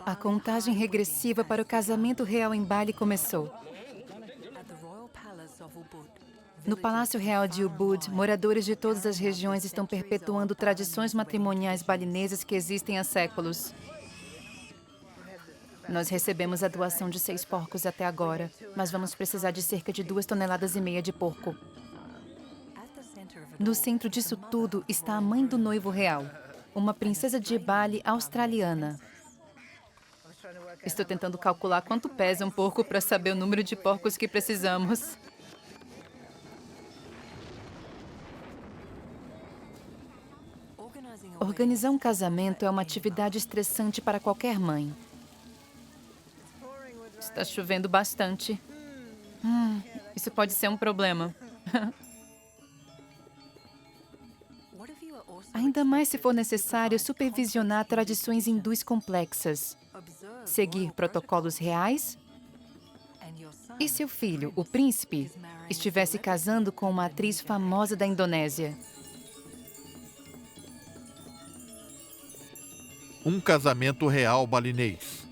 A contagem regressiva para o casamento real em Bali começou. No Palácio Real de Ubud, moradores de todas as regiões estão perpetuando tradições matrimoniais balinesas que existem há séculos. Nós recebemos a doação de 6 porcos até agora, mas vamos precisar de cerca de 2,5 toneladas de porco. No centro disso tudo está a mãe do noivo real, uma princesa de Bali australiana. Estou tentando calcular quanto pesa um porco para saber o número de porcos que precisamos. Organizar um casamento é uma atividade estressante para qualquer mãe. Está chovendo bastante. Isso pode ser um problema. Ainda mais se for necessário supervisionar tradições hindus complexas, seguir protocolos reais. E seu filho, o príncipe, estivesse casando com uma atriz famosa da Indonésia? Um casamento real balinês.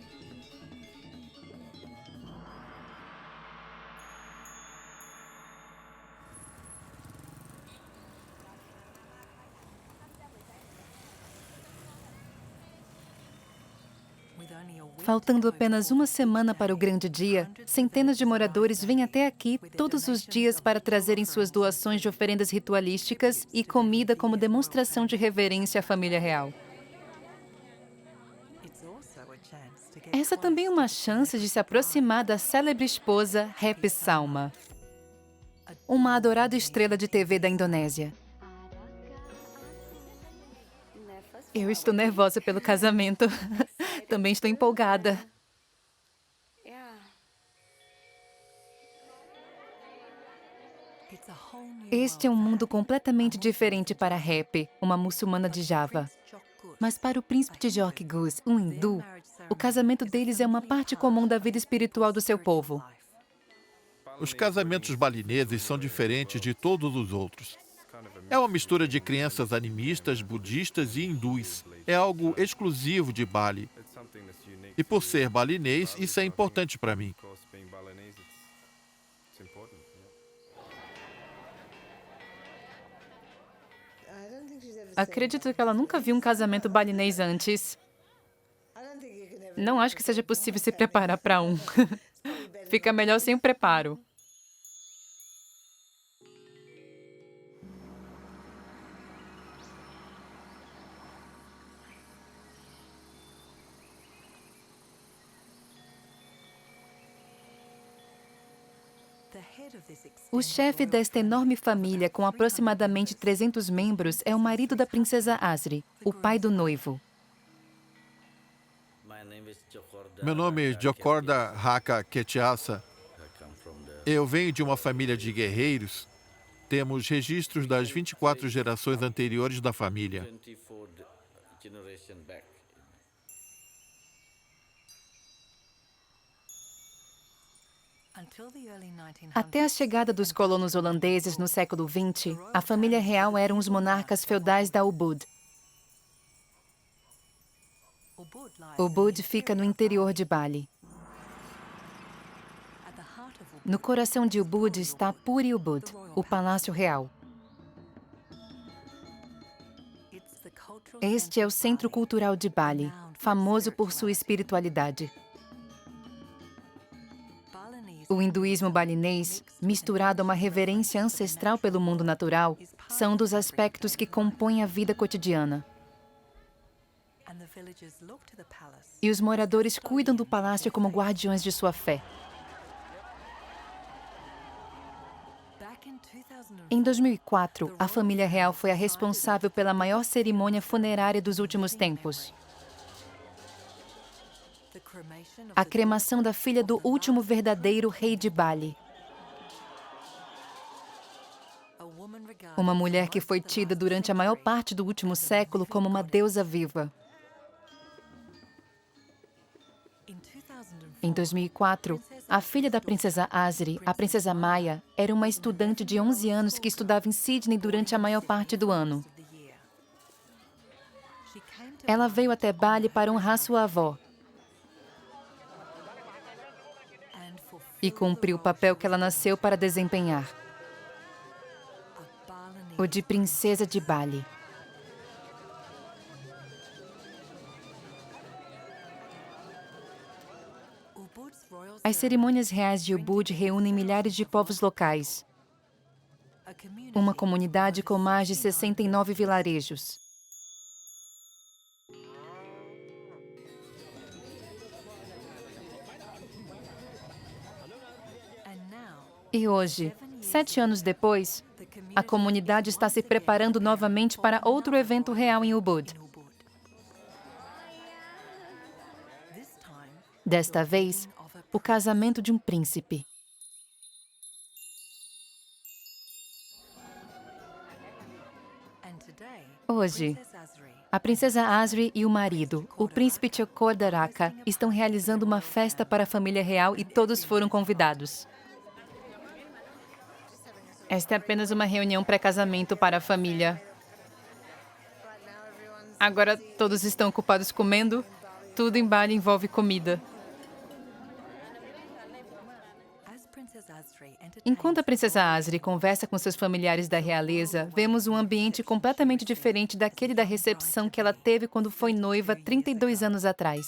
Faltando apenas uma semana para o grande dia, centenas de moradores vêm até aqui todos os dias para trazerem suas doações de oferendas ritualísticas e comida como demonstração de reverência à família real. Essa também é uma chance de se aproximar da célebre esposa Happy Salma, uma adorada estrela de TV da Indonésia. Eu estou nervosa pelo casamento. Também estou empolgada. Este é um mundo completamente diferente para Happy, uma muçulmana de Java. Mas para o príncipe de York Goose, um hindu, o casamento deles é uma parte comum da vida espiritual do seu povo. Os casamentos balineses são diferentes de todos os outros. É uma mistura de crenças animistas, budistas e hindus. É algo exclusivo de Bali. E por ser balinês, isso é importante para mim. Acredito que ela nunca viu um casamento balinês antes. Não acho que seja possível se preparar para um. Fica melhor sem o preparo. O chefe desta enorme família, com aproximadamente 300 membros, é o marido da princesa Asri, o pai do noivo. Meu nome é Jokorda Haka Ketiasa. Eu venho de uma família de guerreiros. Temos registros das 24 gerações anteriores da família. Até a chegada dos colonos holandeses no século XX, a família real eram os monarcas feudais da Ubud. Ubud fica no interior de Bali. No coração de Ubud está Puri Ubud, o Palácio Real. Este é o centro cultural de Bali, famoso por sua espiritualidade. O hinduísmo balinês, misturado a uma reverência ancestral pelo mundo natural, são um dos aspectos que compõem a vida cotidiana. E os moradores cuidam do palácio como guardiões de sua fé. Em 2004, a família real foi a responsável pela maior cerimônia funerária dos últimos tempos. A cremação da filha do último verdadeiro rei de Bali. Uma mulher que foi tida durante a maior parte do último século como uma deusa viva. Em 2004, a filha da princesa Asri, a princesa Maya, era uma estudante de 11 anos que estudava em Sydney durante a maior parte do ano. Ela veio até Bali para honrar sua avó e cumprir o papel que ela nasceu para desempenhar, o de princesa de Bali. As cerimônias reais de Ubud reúnem milhares de povos locais, uma comunidade com mais de 69 vilarejos. E hoje, 7 anos depois, a comunidade está se preparando novamente para outro evento real em Ubud. Desta vez, o casamento de um príncipe. Hoje, a princesa Asri e o marido, o príncipe Chakor Daraka, estão realizando uma festa para a família real e todos foram convidados. Esta é apenas uma reunião pré-casamento para a família. Agora todos estão ocupados comendo. Tudo em Bali envolve comida. Enquanto a princesa Asri conversa com seus familiares da realeza, vemos um ambiente completamente diferente daquele da recepção que ela teve quando foi noiva 32 anos atrás.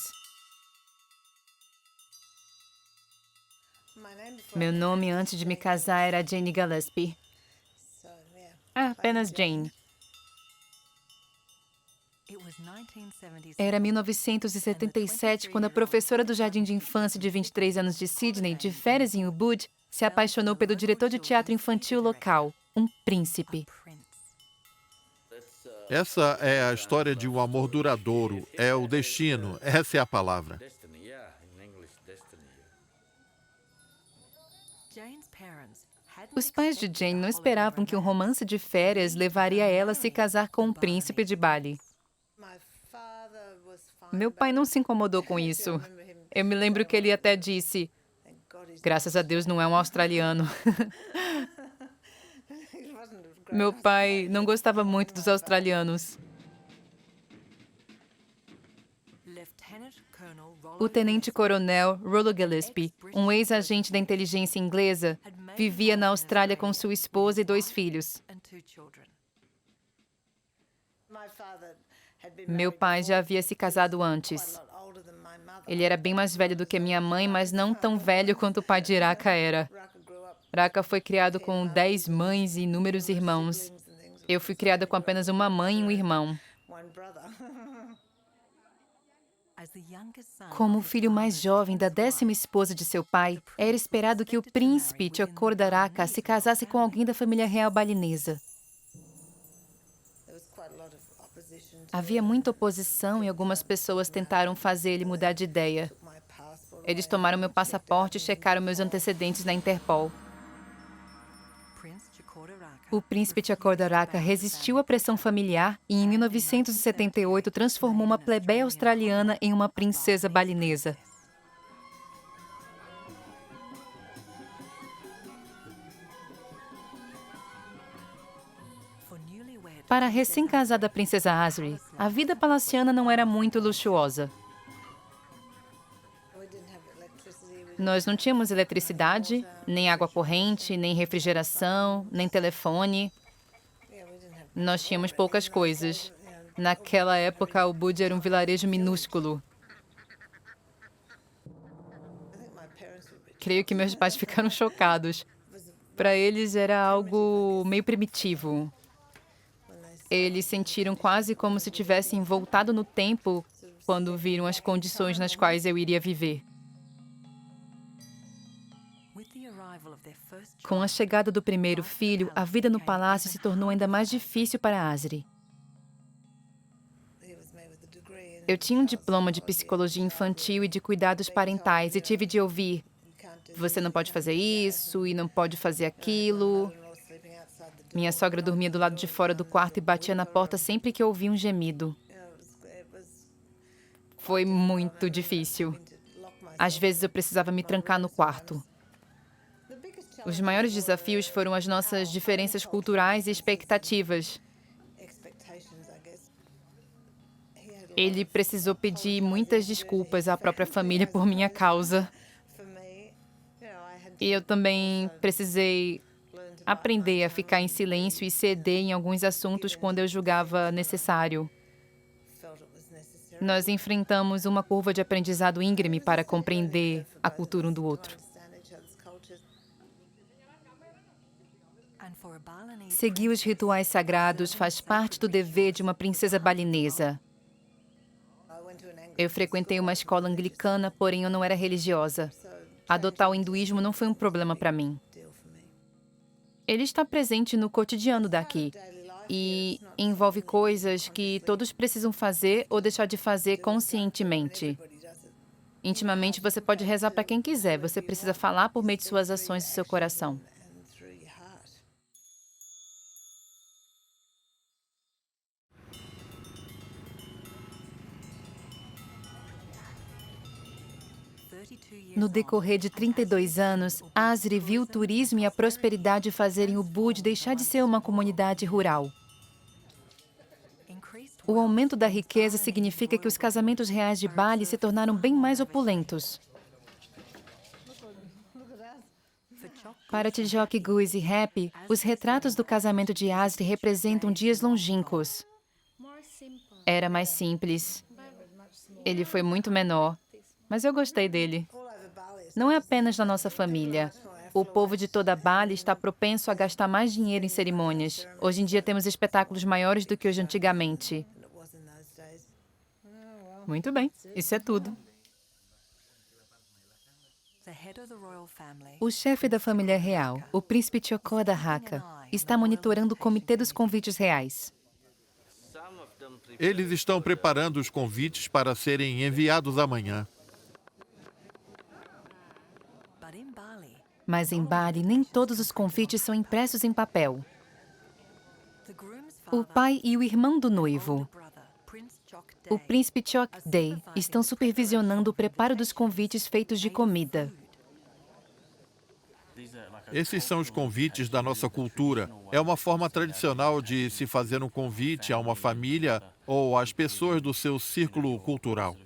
Meu nome antes de me casar era Jane Gillespie. Apenas Jane. Era 1977 quando a professora do jardim de infância de 23 anos de Sydney, de férias em Ubud, se apaixonou pelo diretor de teatro infantil local, um príncipe. Essa é a história de um amor duradouro. É o destino. Essa é a palavra. Os pais de Jane não esperavam que um romance de férias levaria ela a se casar com um príncipe de Bali. Meu pai não se incomodou com isso. Eu me lembro que ele até disse: "Graças a Deus não é um australiano." Meu pai não gostava muito dos australianos. O tenente-coronel Rollo Gillespie, um ex-agente da inteligência inglesa, vivia na Austrália com sua esposa e 2 filhos. Meu pai já havia se casado antes. Ele era bem mais velho do que minha mãe, mas não tão velho quanto o pai de Raka era. Raka foi criado com 10 mães e inúmeros irmãos. Eu fui criada com apenas uma mãe e um irmão. Como o filho mais jovem da 10ª esposa de seu pai, era esperado que o príncipe Chakor Daraka se casasse com alguém da família real balinesa. Havia muita oposição e algumas pessoas tentaram fazer ele mudar de ideia. Eles tomaram meu passaporte e checaram meus antecedentes na Interpol. O príncipe Chakor Daraka resistiu à pressão familiar e, em 1978, transformou uma plebeia australiana em uma princesa balinesa. Para a recém-casada princesa Asri, a vida palaciana não era muito luxuosa. Nós não tínhamos eletricidade, nem água corrente, nem refrigeração, nem telefone. Nós tínhamos poucas coisas. Naquela época, Ubud era um vilarejo minúsculo. Creio que meus pais ficaram chocados. Para eles era algo meio primitivo. Eles sentiram quase como se tivessem voltado no tempo quando viram as condições nas quais eu iria viver. Com a chegada do primeiro filho, a vida no palácio se tornou ainda mais difícil para Asri. Eu tinha um diploma de psicologia infantil e de cuidados parentais e tive de ouvir: "Você não pode fazer isso e não pode fazer aquilo." Minha sogra dormia do lado de fora do quarto e batia na porta sempre que eu ouvia um gemido. Foi muito difícil. Às vezes eu precisava me trancar no quarto. Os maiores desafios foram as nossas diferenças culturais e expectativas. Ele precisou pedir muitas desculpas à própria família por minha causa. E eu também precisei aprender a ficar em silêncio e ceder em alguns assuntos quando eu julgava necessário. Nós enfrentamos uma curva de aprendizado íngreme para compreender a cultura um do outro. Seguir os rituais sagrados faz parte do dever de uma princesa balinesa. Eu frequentei uma escola anglicana, porém eu não era religiosa. Adotar o hinduísmo não foi um problema para mim. Ele está presente no cotidiano daqui e envolve coisas que todos precisam fazer ou deixar de fazer conscientemente. Intimamente, você pode rezar para quem quiser, você precisa falar por meio de suas ações e seu coração. No decorrer de 32 anos, Asri viu o turismo e a prosperidade fazerem o Ubud deixar de ser uma comunidade rural. O aumento da riqueza significa que os casamentos reais de Bali se tornaram bem mais opulentos. Para Tijok Guiz e Happy, os retratos do casamento de Asri representam dias longínquos. Era mais simples. Ele foi muito menor, mas eu gostei dele. Não é apenas na nossa família. O povo de toda Bali está propenso a gastar mais dinheiro em cerimônias. Hoje em dia temos espetáculos maiores do que os de antigamente. Muito bem, isso é tudo. O chefe da família real, o príncipe Chokodahaka, está monitorando o comitê dos convites reais. Eles estão preparando os convites para serem enviados amanhã. Mas em Bali, nem todos os convites são impressos em papel. O pai e o irmão do noivo, o príncipe Chok Day, estão supervisionando o preparo dos convites feitos de comida. Esses são os convites da nossa cultura. É uma forma tradicional de se fazer um convite a uma família ou às pessoas do seu círculo cultural.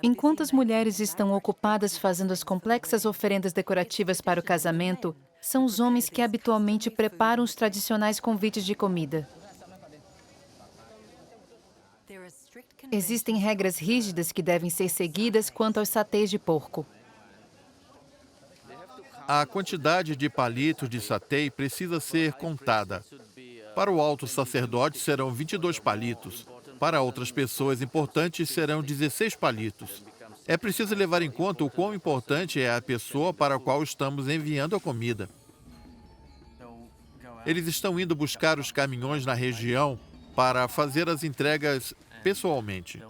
Enquanto as mulheres estão ocupadas fazendo as complexas oferendas decorativas para o casamento, são os homens que habitualmente preparam os tradicionais convites de comida. Existem regras rígidas que devem ser seguidas quanto aos satês de porco. A quantidade de palitos de satê precisa ser contada. Para o alto sacerdote serão 22 palitos. Para outras pessoas importantes serão 16 palitos. É preciso levar em conta o quão importante é a pessoa para a qual estamos enviando a comida. Eles estão indo buscar os caminhões na região para fazer as entregas pessoalmente.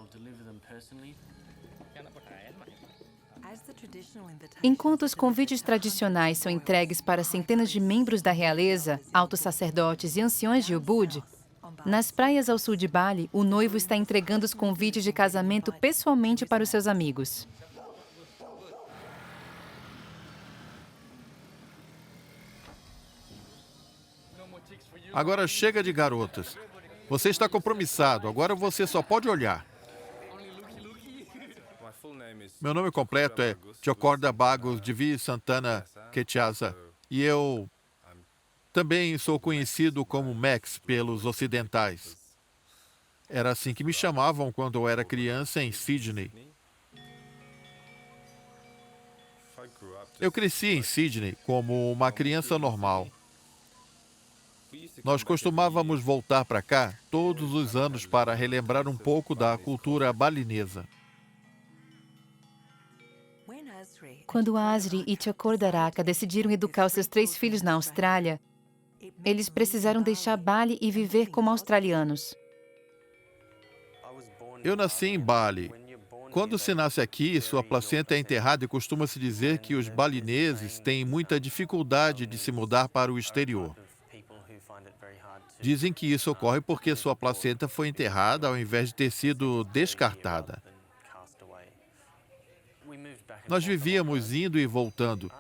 Enquanto os convites tradicionais são entregues para centenas de membros da realeza, altos sacerdotes e anciões de Ubud, nas praias ao sul de Bali, o noivo está entregando os convites de casamento pessoalmente para os seus amigos. Agora chega de garotas. Você está compromissado, agora você só pode olhar. Meu nome completo é Chokorda Bagos Devi Santana Ketiasa e eu também sou conhecido como Max pelos ocidentais. Era assim que me chamavam quando eu era criança em Sydney. Eu cresci em Sydney como uma criança normal. Nós costumávamos voltar para cá todos os anos para relembrar um pouco da cultura balinesa. Quando Asri e Chokordaraka decidiram educar os seus 3 filhos na Austrália, eles precisaram deixar Bali e viver como australianos. Eu nasci em Bali. Quando se nasce aqui, sua placenta é enterrada e costuma-se dizer que os balineses têm muita dificuldade de se mudar para o exterior. Dizem que isso ocorre porque sua placenta foi enterrada ao invés de ter sido descartada. Nós vivíamos indo e voltando.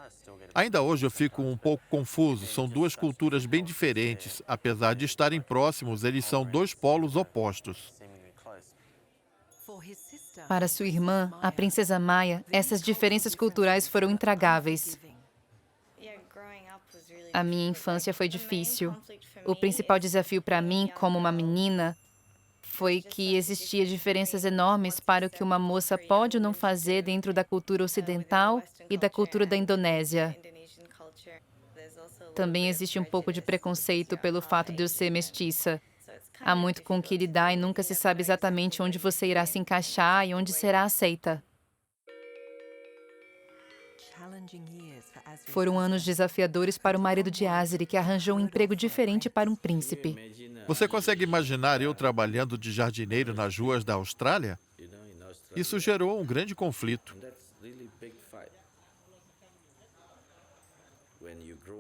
Ainda hoje eu fico um pouco confuso. São duas culturas bem diferentes. Apesar de estarem próximos, eles são dois polos opostos. Para sua irmã, a princesa Maya, essas diferenças culturais foram intragáveis. A minha infância foi difícil. O principal desafio para mim, como uma menina, foi que existia diferenças enormes para o que uma moça pode ou não fazer dentro da cultura ocidental e da cultura da Indonésia. Também existe um pouco de preconceito pelo fato de eu ser mestiça. Há muito com o que lidar e nunca se sabe exatamente onde você irá se encaixar e onde será aceita. Foram anos desafiadores para o marido de Azri, que arranjou um emprego diferente para um príncipe. Você consegue imaginar eu trabalhando de jardineiro nas ruas da Austrália? Isso gerou um grande conflito.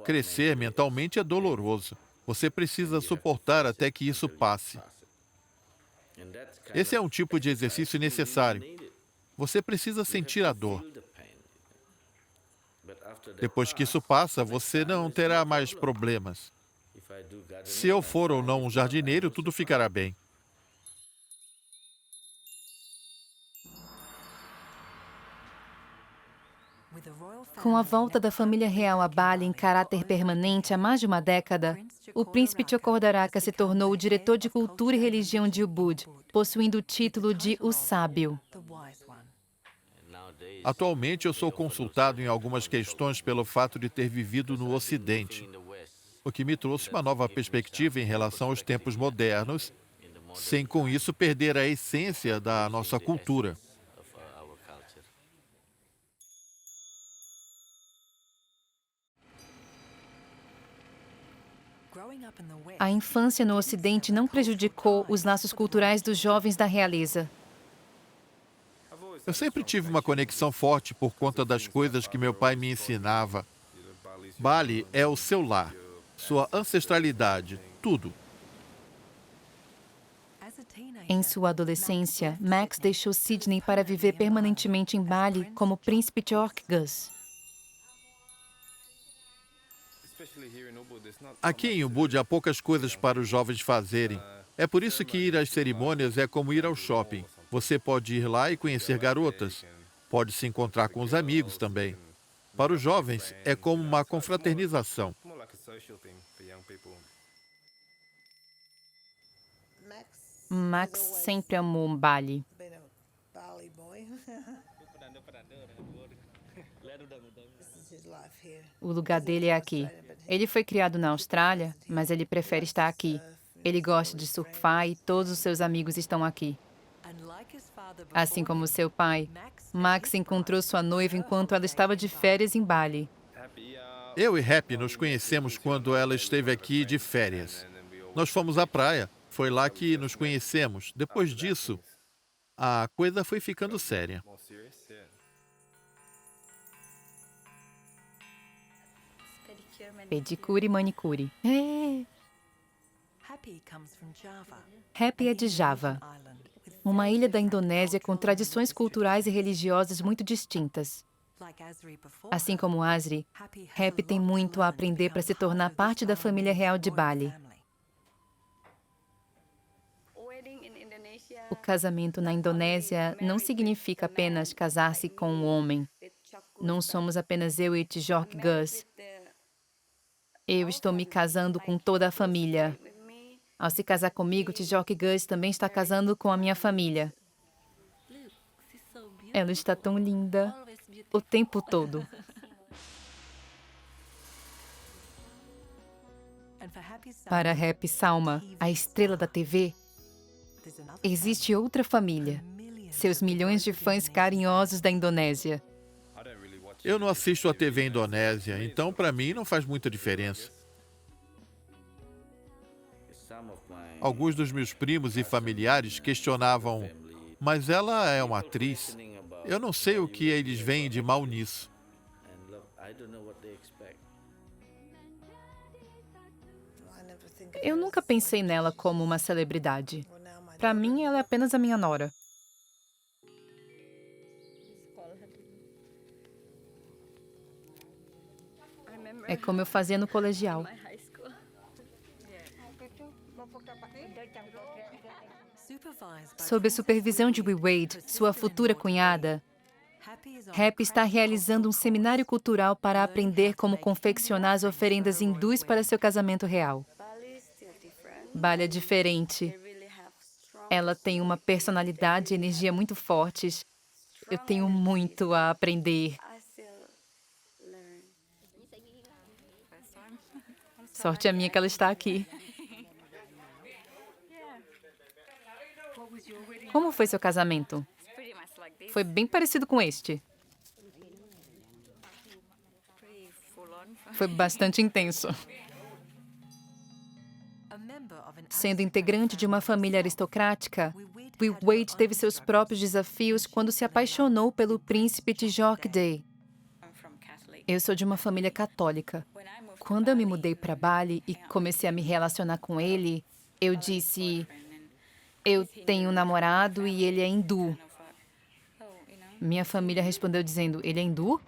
Crescer mentalmente é doloroso. Você precisa suportar até que isso passe. Esse é um tipo de exercício necessário. Você precisa sentir a dor. Depois que isso passa, você não terá mais problemas. Se eu for ou não um jardineiro, tudo ficará bem. Com a volta da família real a Bali em caráter permanente há mais de uma década, o príncipe Chocordaraka se tornou o diretor de cultura e religião de Ubud, possuindo o título de o Sábio. Atualmente, eu sou consultado em algumas questões pelo fato de ter vivido no Ocidente, o que me trouxe uma nova perspectiva em relação aos tempos modernos, sem com isso perder a essência da nossa cultura. A infância no Ocidente não prejudicou os laços culturais dos jovens da realeza. Eu sempre tive uma conexão forte por conta das coisas que meu pai me ensinava. Bali é o seu lar, sua ancestralidade, tudo. Em sua adolescência, Max deixou Sydney para viver permanentemente em Bali como príncipe George Gus. Aqui em Ubud há poucas coisas para os jovens fazerem. É por isso que ir às cerimônias é como ir ao shopping. Você pode ir lá e conhecer garotas. Pode se encontrar com os amigos também. Para os jovens, é como uma confraternização. Max sempre amou Bali. O lugar dele é aqui. Ele foi criado na Austrália, mas ele prefere estar aqui. Ele gosta de surfar e todos os seus amigos estão aqui. Assim como seu pai, Max encontrou sua noiva enquanto ela estava de férias em Bali. Eu e Happy nos conhecemos quando ela esteve aqui de férias. Nós fomos à praia. Foi lá que nos conhecemos. Depois disso, a coisa foi ficando séria. Pedicure e manicure. Happy é de Java, uma ilha da Indonésia com tradições culturais e religiosas muito distintas. Assim como Azri, Happy tem muito a aprender para se tornar parte da família real de Bali. O casamento na Indonésia não significa apenas casar-se com um homem. Não somos apenas eu e Tjork Gus. Eu estou me casando com toda a família. Ao se casar comigo, Tjork Gus também está casando com a minha família. Ela está tão linda o tempo todo. Para Happy Salma, a estrela da TV, existe outra família. Seus milhões de fãs carinhosos da Indonésia. Eu não assisto a TV indonésia, então para mim não faz muita diferença. Alguns dos meus primos e familiares questionavam, mas ela é uma atriz. Eu não sei o que eles veem de mal nisso. Eu nunca pensei nela como uma celebridade. Para mim, ela é apenas a minha nora. É como eu fazia no colegial. Sob a supervisão de Wee-Wade, sua futura cunhada, Happy está realizando um seminário cultural para aprender como confeccionar as oferendas hindus para seu casamento real. Bali é diferente. Ela tem uma personalidade e energia muito fortes. Eu tenho muito a aprender. Sorte a minha que ela está aqui. Como foi seu casamento? Foi bem parecido com este. Foi bastante intenso. Sendo integrante de uma família aristocrática, Wee-Wade teve seus próprios desafios quando se apaixonou pelo príncipe Tijok-Day. Eu sou de uma família católica. Quando eu me mudei para Bali e comecei a me relacionar com ele, eu disse: eu tenho um namorado e ele é hindu. Minha família respondeu dizendo: ele é hindu?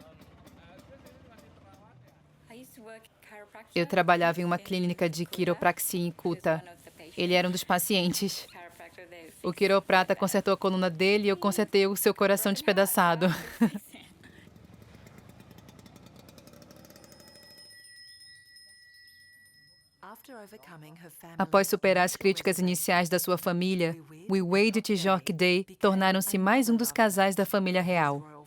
Eu trabalhava em uma clínica de quiropraxia em Kuta. Ele era um dos pacientes. O quiroprata consertou a coluna dele e eu consertei o seu coração despedaçado. Após superar as críticas iniciais da sua família, Wee-Wade e Tijok-Day tornaram-se mais um dos casais da família real.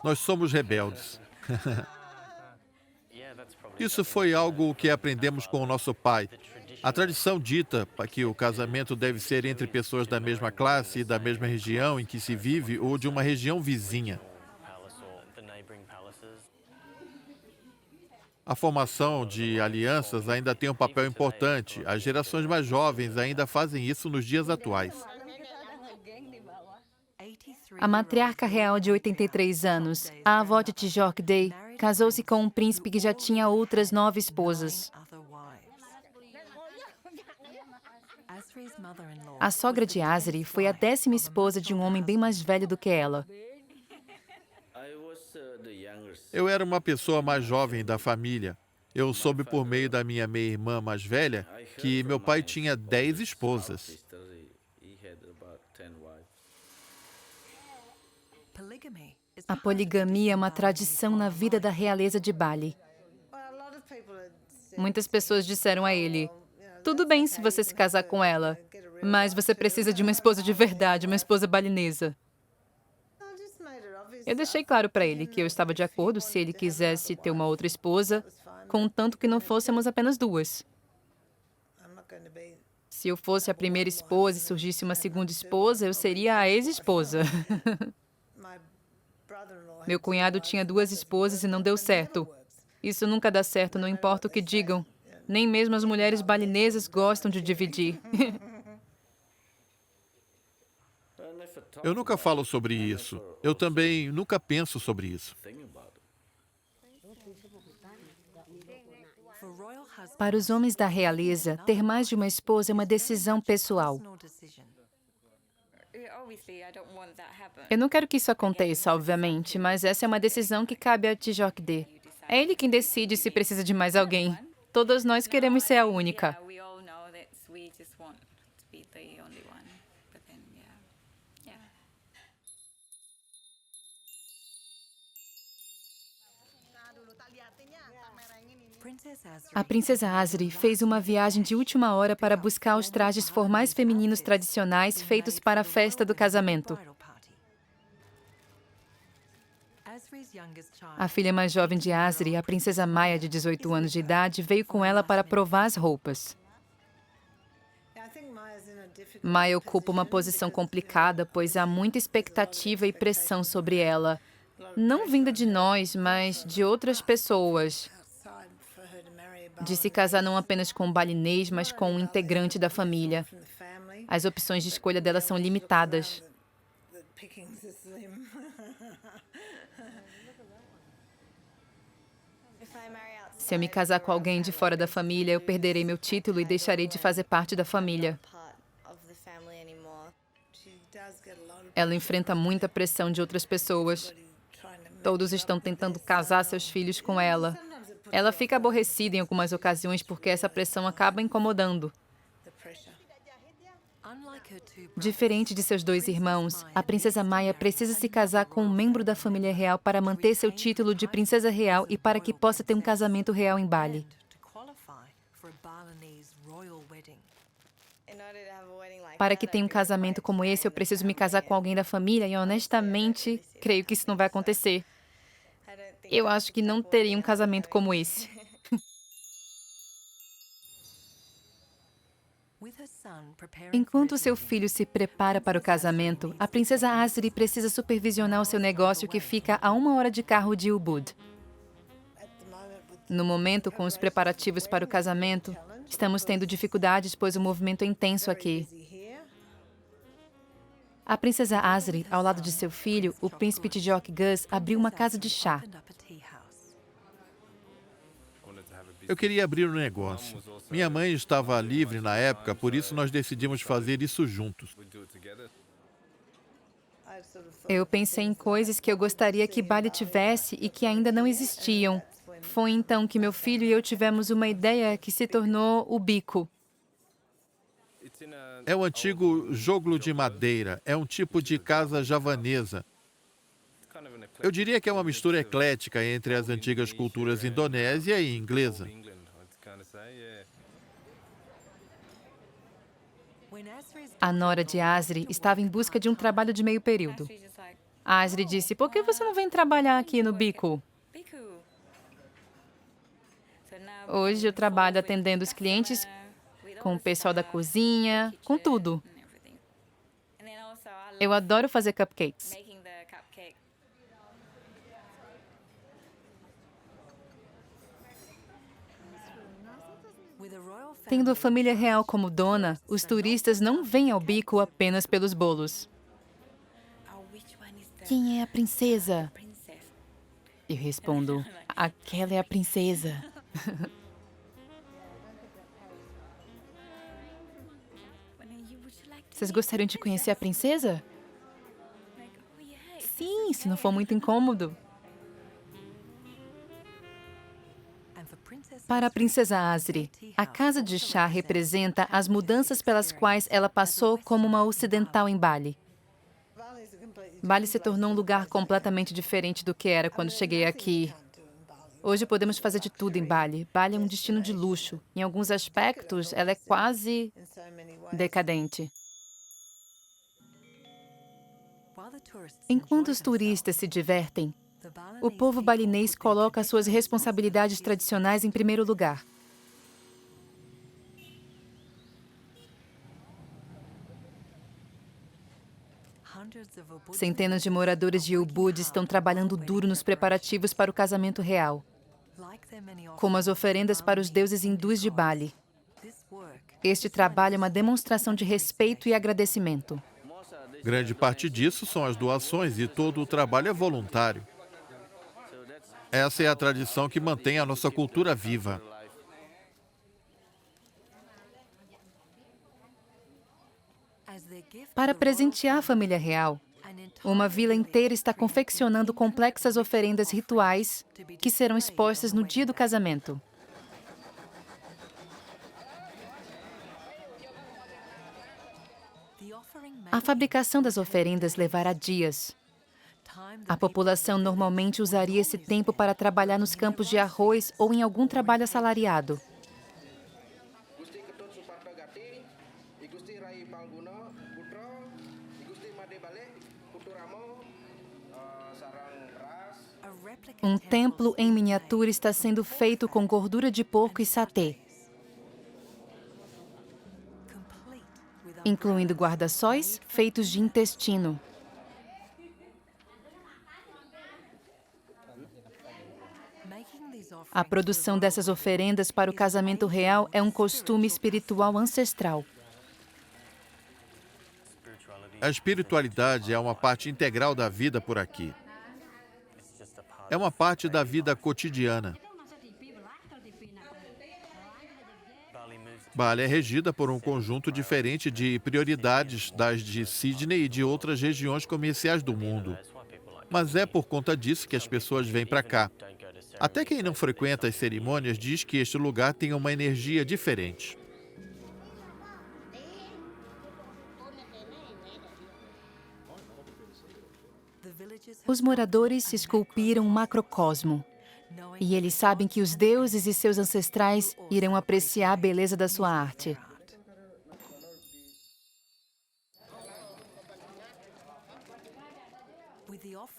Nós somos rebeldes. Isso foi algo que aprendemos com o nosso pai. A tradição dita que o casamento deve ser entre pessoas da mesma classe e da mesma região em que se vive ou de uma região vizinha. A formação de alianças ainda tem um papel importante. As gerações mais jovens ainda fazem isso nos dias atuais. A matriarca real de 83 anos, a avó de Tijok-Day, casou-se com um príncipe que já tinha outras 9 esposas. A sogra de Asri foi a 10ª esposa de um homem bem mais velho do que ela. Eu era uma pessoa mais jovem da família. Eu soube por meio da minha meia-irmã mais velha que meu pai tinha 10 esposas. A poligamia é uma tradição na vida da realeza de Bali. Muitas pessoas disseram a ele: tudo bem se você se casar com ela, mas você precisa de uma esposa de verdade, uma esposa balinesa. Eu deixei claro para ele que eu estava de acordo se ele quisesse ter uma outra esposa, contanto que não fôssemos apenas 2. Se eu fosse a primeira esposa e surgisse uma segunda esposa, eu seria a ex-esposa. Meu cunhado tinha 2 esposas e não deu certo. Isso nunca dá certo, não importa o que digam. Nem mesmo as mulheres balinesas gostam de dividir. Eu nunca falo sobre isso. Eu também nunca penso sobre isso. Para os homens da realeza, ter mais de uma esposa é uma decisão pessoal. Eu não quero que isso aconteça, obviamente, mas essa é uma decisão que cabe a Tijok-Day. É ele quem decide se precisa de mais alguém. Todas nós queremos ser a única. A princesa Asri fez uma viagem de última hora para buscar os trajes formais femininos tradicionais feitos para a festa do casamento. A filha mais jovem de Asri, a princesa Maya, de 18 anos de idade, veio com ela para provar as roupas. Maya ocupa uma posição complicada, pois há muita expectativa e pressão sobre ela. Não vinda de nós, mas de outras pessoas. De se casar não apenas com um balinês, mas com um integrante da família. As opções de escolha dela são limitadas. Se eu me casar com alguém de fora da família, eu perderei meu título e deixarei de fazer parte da família. Ela enfrenta muita pressão de outras pessoas. Todos estão tentando casar seus filhos com ela. Ela fica aborrecida em algumas ocasiões porque essa pressão acaba incomodando. Diferente de seus dois irmãos, a princesa Maya precisa se casar com um membro da família real para manter seu título de princesa real e para que possa ter um casamento real em Bali. Para que tenha um casamento como esse, eu preciso me casar com alguém da família e, honestamente, creio que isso não vai acontecer. Eu acho que não teria um casamento como esse. Enquanto seu filho se prepara para o casamento, a princesa Asri precisa supervisionar o seu negócio que fica a 1 hora de carro de Ubud. No momento, com os preparativos para o casamento, estamos tendo dificuldades, pois o movimento é intenso aqui. A princesa Asri, ao lado de seu filho, o príncipe Tijok Gus, abriu uma casa de chá. Eu queria abrir um negócio. Minha mãe estava livre na época, por isso nós decidimos fazer isso juntos. Eu pensei em coisas que eu gostaria que Bali tivesse e que ainda não existiam. Foi então que meu filho e eu tivemos uma ideia que se tornou o bico. É o antigo joglo de madeira. É um tipo de casa javanesa. Eu diria que é uma mistura eclética entre as antigas culturas indonésia e inglesa. A nora de Asri estava em busca de um trabalho de meio período. Asri disse, por que você não vem trabalhar aqui no bico? Hoje eu trabalho atendendo os clientes, com o pessoal da cozinha, com tudo. Eu adoro fazer cupcakes. Tendo a família real como dona, os turistas não vêm ao bico apenas pelos bolos. Quem é a princesa? Eu respondo, aquela é a princesa. Vocês gostariam de conhecer a princesa? Sim, se não for muito incômodo. Para a princesa Asri, a casa de chá representa as mudanças pelas quais ela passou como uma ocidental em Bali. Bali se tornou um lugar completamente diferente do que era quando cheguei aqui. Hoje podemos fazer de tudo em Bali. Bali é um destino de luxo. Em alguns aspectos, ela é quase decadente. Enquanto os turistas se divertem, o povo balinês coloca suas responsabilidades tradicionais em primeiro lugar. Centenas de moradores de Ubud estão trabalhando duro nos preparativos para o casamento real, como as oferendas para os deuses hindus de Bali. Este trabalho é uma demonstração de respeito e agradecimento. Grande parte disso são as doações e todo o trabalho é voluntário. Essa é a tradição que mantém a nossa cultura viva. Para presentear a família real, uma vila inteira está confeccionando complexas oferendas rituais que serão expostas no dia do casamento. A fabricação das oferendas levará dias. A população normalmente usaria esse tempo para trabalhar nos campos de arroz ou em algum trabalho assalariado. Um templo em miniatura está sendo feito com gordura de porco e satê, incluindo guarda-sóis feitos de intestino. A produção dessas oferendas para o casamento real é um costume espiritual ancestral. A espiritualidade é uma parte integral da vida por aqui. É uma parte da vida cotidiana. Bali é regida por um conjunto diferente de prioridades das de Sydney e de outras regiões comerciais do mundo. Mas é por conta disso que as pessoas vêm para cá. Até quem não frequenta as cerimônias diz que este lugar tem uma energia diferente. Os moradores esculpiram um macrocosmo. E eles sabem que os deuses e seus ancestrais irão apreciar a beleza da sua arte.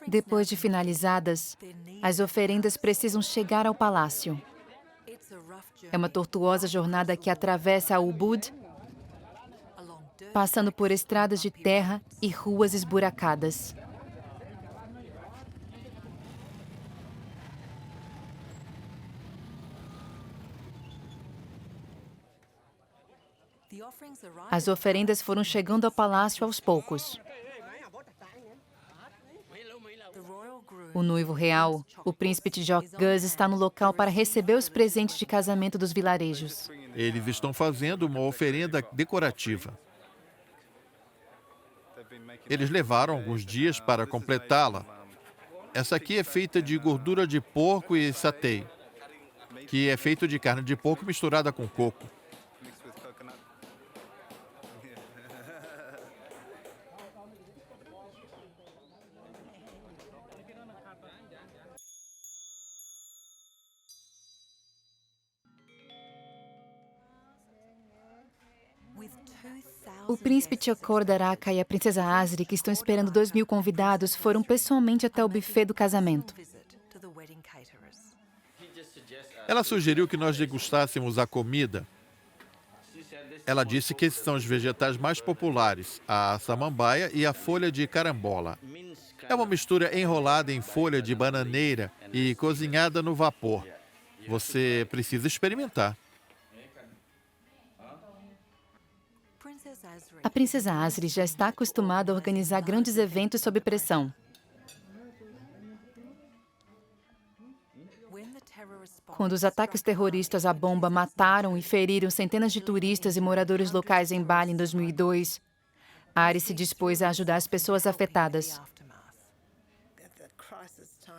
Depois de finalizadas, as oferendas precisam chegar ao palácio. É uma tortuosa jornada que atravessa a Ubud, passando por estradas de terra e ruas esburacadas. As oferendas foram chegando ao palácio aos poucos. O noivo real, o príncipe Tijok Gus, está no local para receber os presentes de casamento dos vilarejos. Eles estão fazendo uma oferenda decorativa. Eles levaram alguns dias para completá-la. Essa aqui é feita de gordura de porco e satay, que é feito de carne de porco misturada com coco. O príncipe Chokor Daraka e a princesa Asri, que estão esperando 2.000 convidados, foram pessoalmente até o buffet do casamento. Ela sugeriu que nós degustássemos a comida. Ela disse que esses são os vegetais mais populares, a samambaia e a folha de carambola. É uma mistura enrolada em folha de bananeira e cozinhada no vapor. Você precisa experimentar. A princesa Asri já está acostumada a organizar grandes eventos sob pressão. Quando os ataques terroristas à bomba mataram e feriram centenas de turistas e moradores locais em Bali em 2002, Ari se dispôs a ajudar as pessoas afetadas.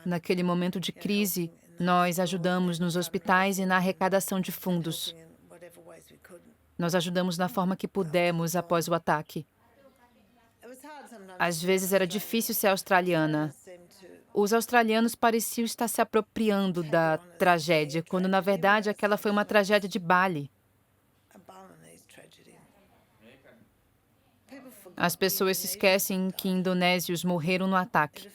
Naquele momento de crise, nós ajudamos nos hospitais e na arrecadação de fundos. Nós ajudamos na forma que pudemos após o ataque. Às vezes era difícil ser australiana. Os australianos pareciam estar se apropriando da tragédia, quando na verdade aquela foi uma tragédia de Bali. As pessoas se esquecem que indonésios morreram no ataque.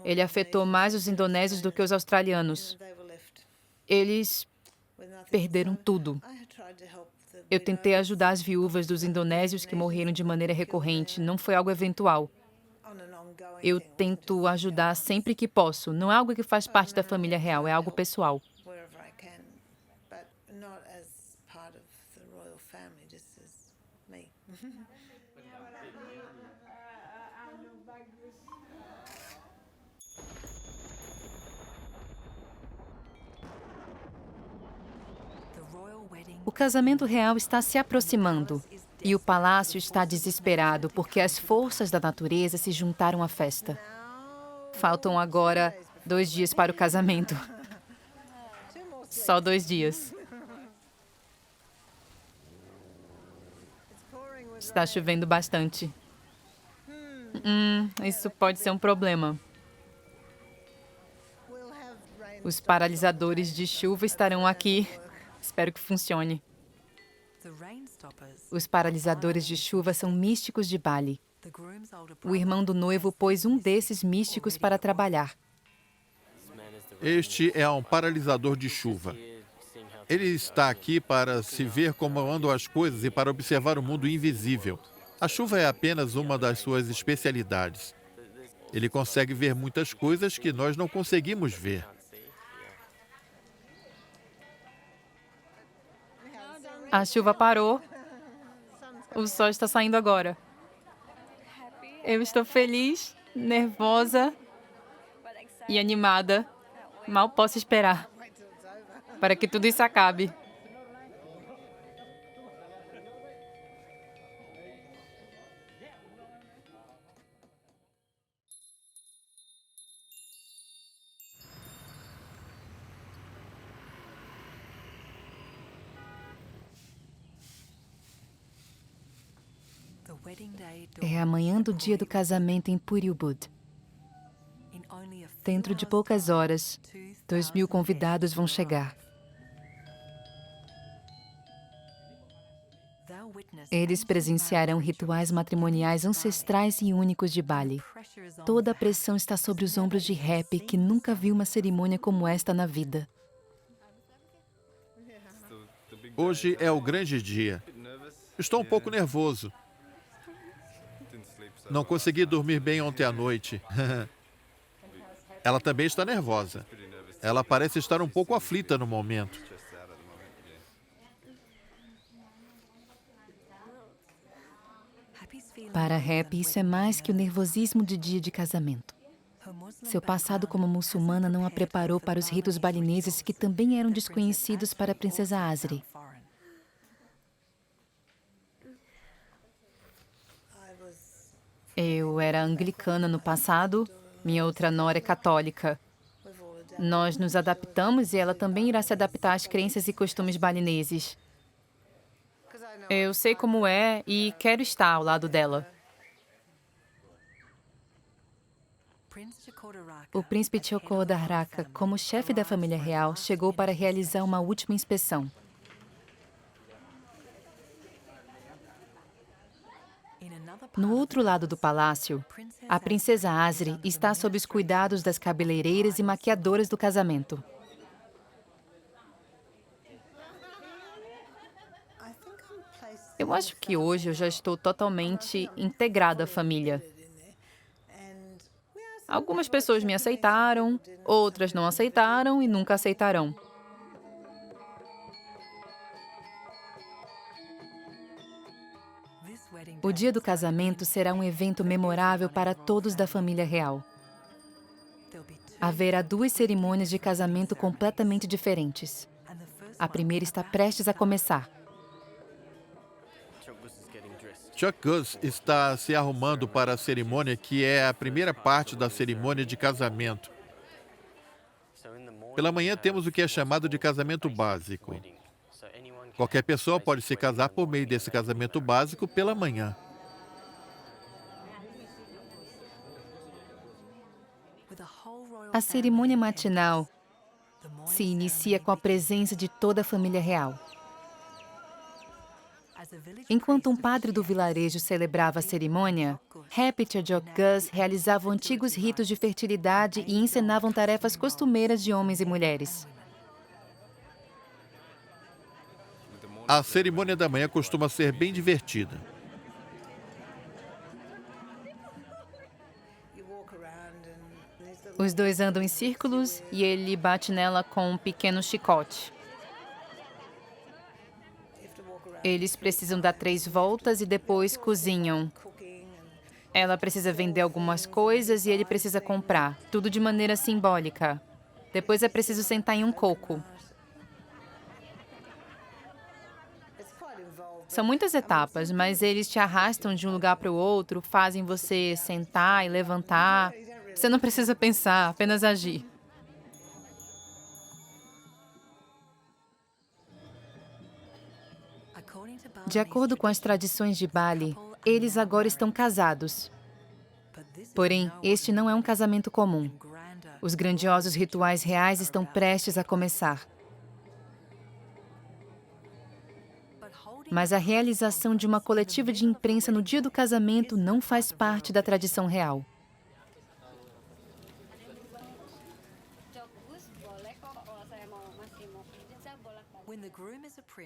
Ele afetou mais os indonésios do que os australianos. Eles perderam tudo. Eu tentei ajudar as viúvas dos indonésios que morreram de maneira recorrente. Não foi algo eventual. Eu tento ajudar sempre que posso. Não é algo que faz parte da família real, é algo pessoal. O casamento real está se aproximando e o palácio está desesperado porque as forças da natureza se juntaram à festa. Faltam agora 2 dias para o casamento. Só 2 dias. Está chovendo bastante. Isso pode ser um problema. Os paralisadores de chuva estarão aqui. Espero que funcione. Os paralisadores de chuva são místicos de Bali. O irmão do noivo pôs um desses místicos para trabalhar. Este é um paralisador de chuva. Ele está aqui para se ver como andam as coisas e para observar o mundo invisível. A chuva é apenas uma das suas especialidades. Ele consegue ver muitas coisas que nós não conseguimos ver. A chuva parou. O sol está saindo agora. Eu estou feliz, nervosa e animada. Mal posso esperar para que tudo isso acabe. É a manhã do dia do casamento em Puri Ubud. Dentro de poucas horas, 2.000 convidados vão chegar. Eles presenciarão rituais matrimoniais ancestrais e únicos de Bali. Toda a pressão está sobre os ombros de Happy, que nunca viu uma cerimônia como esta na vida. Hoje é o grande dia. Estou um pouco nervoso. Não consegui dormir bem ontem à noite. Ela também está nervosa. Ela parece estar um pouco aflita no momento. Para Happy, isso é mais que o nervosismo de dia de casamento. Seu passado como muçulmana não a preparou para os ritos balineses que também eram desconhecidos para a princesa Asri. Eu era anglicana no passado, minha outra nora é católica. Nós nos adaptamos e ela também irá se adaptar às crenças e costumes balineses. Eu sei como é e quero estar ao lado dela. O príncipe Chokodaraka, como chefe da família real, chegou para realizar uma última inspeção. No outro lado do palácio, a princesa Asri está sob os cuidados das cabeleireiras e maquiadoras do casamento. Eu acho que hoje eu já estou totalmente integrada à família. Algumas pessoas me aceitaram, outras não aceitaram e nunca aceitarão. O dia do casamento será um evento memorável para todos da família real. Haverá 2 cerimônias de casamento completamente diferentes. A primeira está prestes a começar. Chuck Gus está se arrumando para a cerimônia que é a primeira parte da cerimônia de casamento. Pela manhã temos o que é chamado de casamento básico. Qualquer pessoa pode se casar por meio desse casamento básico pela manhã. A cerimônia matinal se inicia com a presença de toda a família real. Enquanto um padre do vilarejo celebrava a cerimônia, Happy e Chajok Gus realizavam antigos ritos de fertilidade e ensinavam tarefas costumeiras de homens e mulheres. A cerimônia da manhã costuma ser bem divertida. Os dois andam em círculos e ele bate nela com um pequeno chicote. Eles precisam dar 3 voltas e depois cozinham. Ela precisa vender algumas coisas e ele precisa comprar, tudo de maneira simbólica. Depois é preciso sentar em um coco. São muitas etapas, mas eles te arrastam de um lugar para o outro, fazem você sentar e levantar. Você não precisa pensar, apenas agir. De acordo com as tradições de Bali, eles agora estão casados. Porém, este não é um casamento comum. Os grandiosos rituais reais estão prestes a começar. Mas a realização de uma coletiva de imprensa no dia do casamento não faz parte da tradição real.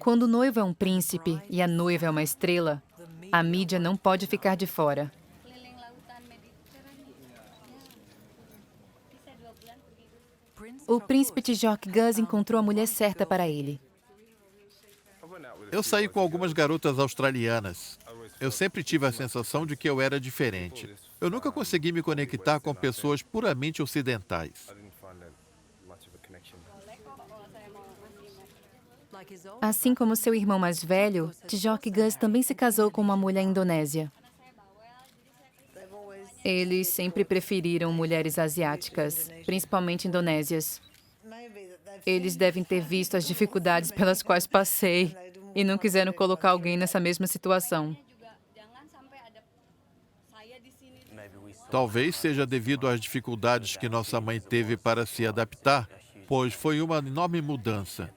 Quando o noivo é um príncipe e a noiva é uma estrela, a mídia não pode ficar de fora. O príncipe Chajok Gus encontrou a mulher certa para ele. Eu saí com algumas garotas australianas. Eu sempre tive a sensação de que eu era diferente. Eu nunca consegui me conectar com pessoas puramente ocidentais. Assim como seu irmão mais velho, Chajok Gus também se casou com uma mulher indonésia. Eles sempre preferiram mulheres asiáticas, principalmente indonésias. Eles devem ter visto as dificuldades pelas quais passei e não quiseram colocar alguém nessa mesma situação. Talvez seja devido às dificuldades que nossa mãe teve para se adaptar, pois foi uma enorme mudança.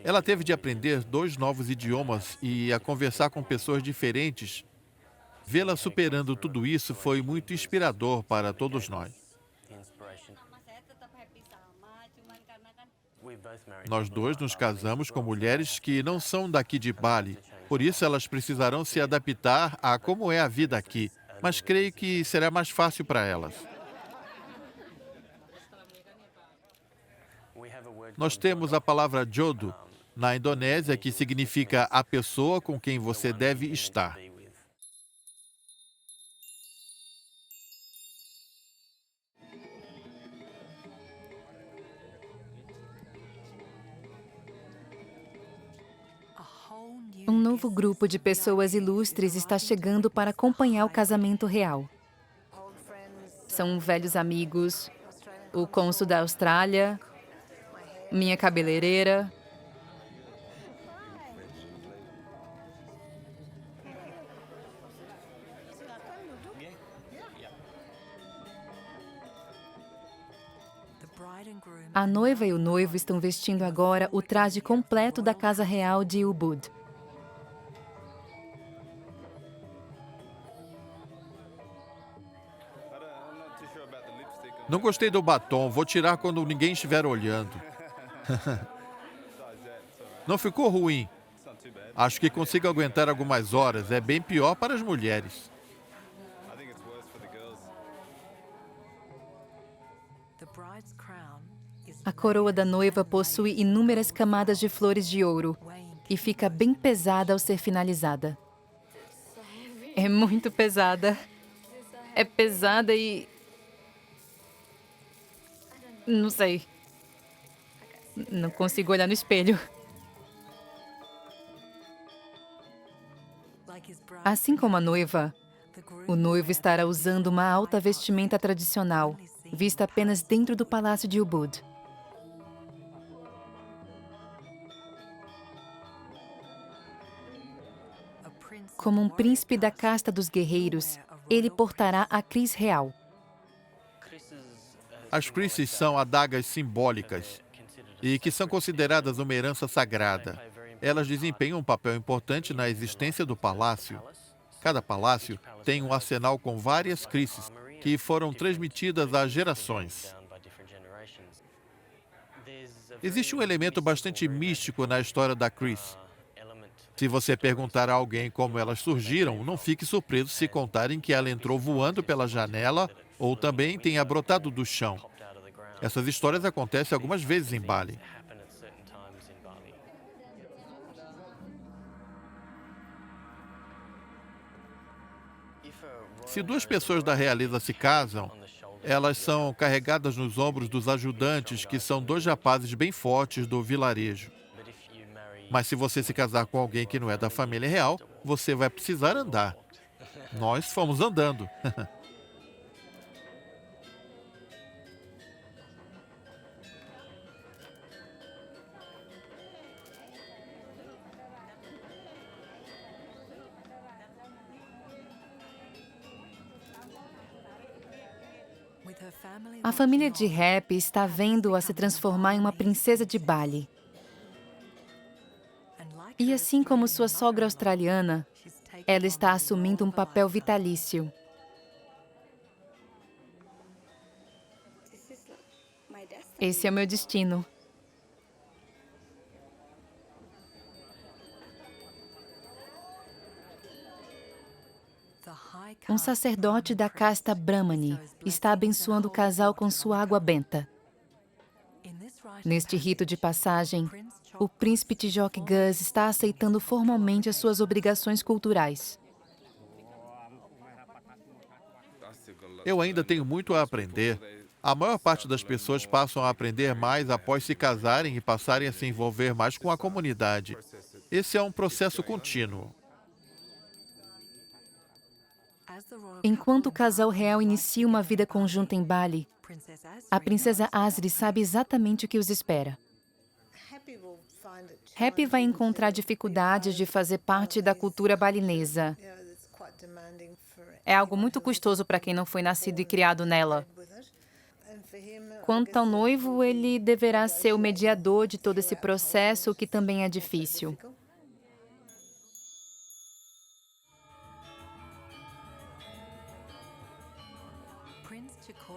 Ela teve de aprender 2 novos idiomas e a conversar com pessoas diferentes. Vê-la superando tudo isso foi muito inspirador para todos nós. Nós dois nos casamos com mulheres que não são daqui de Bali, por isso elas precisarão se adaptar a como é a vida aqui, mas creio que será mais fácil para elas. Nós temos a palavra jodoh na Indonésia, que significa a pessoa com quem você deve estar. Um novo grupo de pessoas ilustres está chegando para acompanhar o casamento real. São velhos amigos, o cônsul da Austrália, minha cabeleireira. A noiva e o noivo estão vestindo agora o traje completo da Casa Real de Ubud. Não gostei do batom, vou tirar quando ninguém estiver olhando. Não ficou ruim. Acho que consigo aguentar algumas horas, é bem pior para as mulheres. A coroa da noiva possui inúmeras camadas de flores de ouro e fica bem pesada ao ser finalizada. É muito pesada. É pesada e... não sei. Não consigo olhar no espelho. Assim como a noiva, o noivo estará usando uma alta vestimenta tradicional, vista apenas dentro do Palácio de Ubud. Como um príncipe da casta dos guerreiros, ele portará a cris real. As crises são adagas simbólicas e que são consideradas uma herança sagrada. Elas desempenham um papel importante na existência do palácio. Cada palácio tem um arsenal com várias crises que foram transmitidas a gerações. Existe um elemento bastante místico na história da cris. Se você perguntar a alguém como elas surgiram, não fique surpreso se contarem que ela entrou voando pela janela ou também tenha brotado do chão. Essas histórias acontecem algumas vezes em Bali. Se 2 pessoas da realeza se casam, elas são carregadas nos ombros dos ajudantes, que são 2 rapazes bem fortes do vilarejo. Mas se você se casar com alguém que não é da família real, você vai precisar andar. Nós fomos andando. A família de Happy está vendo-a se transformar em uma princesa de Bali. E assim como sua sogra australiana, ela está assumindo um papel vitalício. Esse é o meu destino. Um sacerdote da casta Brahmani está abençoando o casal com sua água benta. Neste rito de passagem, o príncipe Tijok Gus está aceitando formalmente as suas obrigações culturais. Eu ainda tenho muito a aprender. A maior parte das pessoas passam a aprender mais após se casarem e passarem a se envolver mais com a comunidade. Esse é um processo contínuo. Enquanto o casal real inicia uma vida conjunta em Bali, a princesa Asri sabe exatamente o que os espera. Happy vai encontrar dificuldades de fazer parte da cultura balinesa. É algo muito custoso para quem não foi nascido e criado nela. Quanto ao noivo, ele deverá ser o mediador de todo esse processo, o que também é difícil.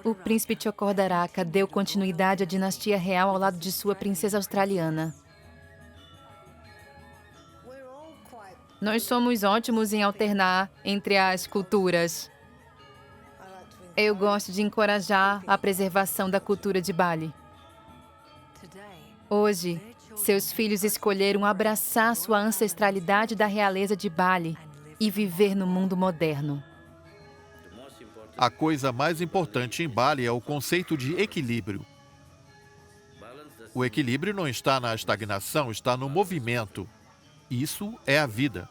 O príncipe Chocordaraka deu continuidade à dinastia real ao lado de sua princesa australiana. Nós somos ótimos em alternar entre as culturas. Eu gosto de encorajar a preservação da cultura de Bali. Hoje, seus filhos escolheram abraçar sua ancestralidade da realeza de Bali e viver no mundo moderno. A coisa mais importante em Bali é o conceito de equilíbrio. O equilíbrio não está na estagnação, está no movimento. Isso é a vida.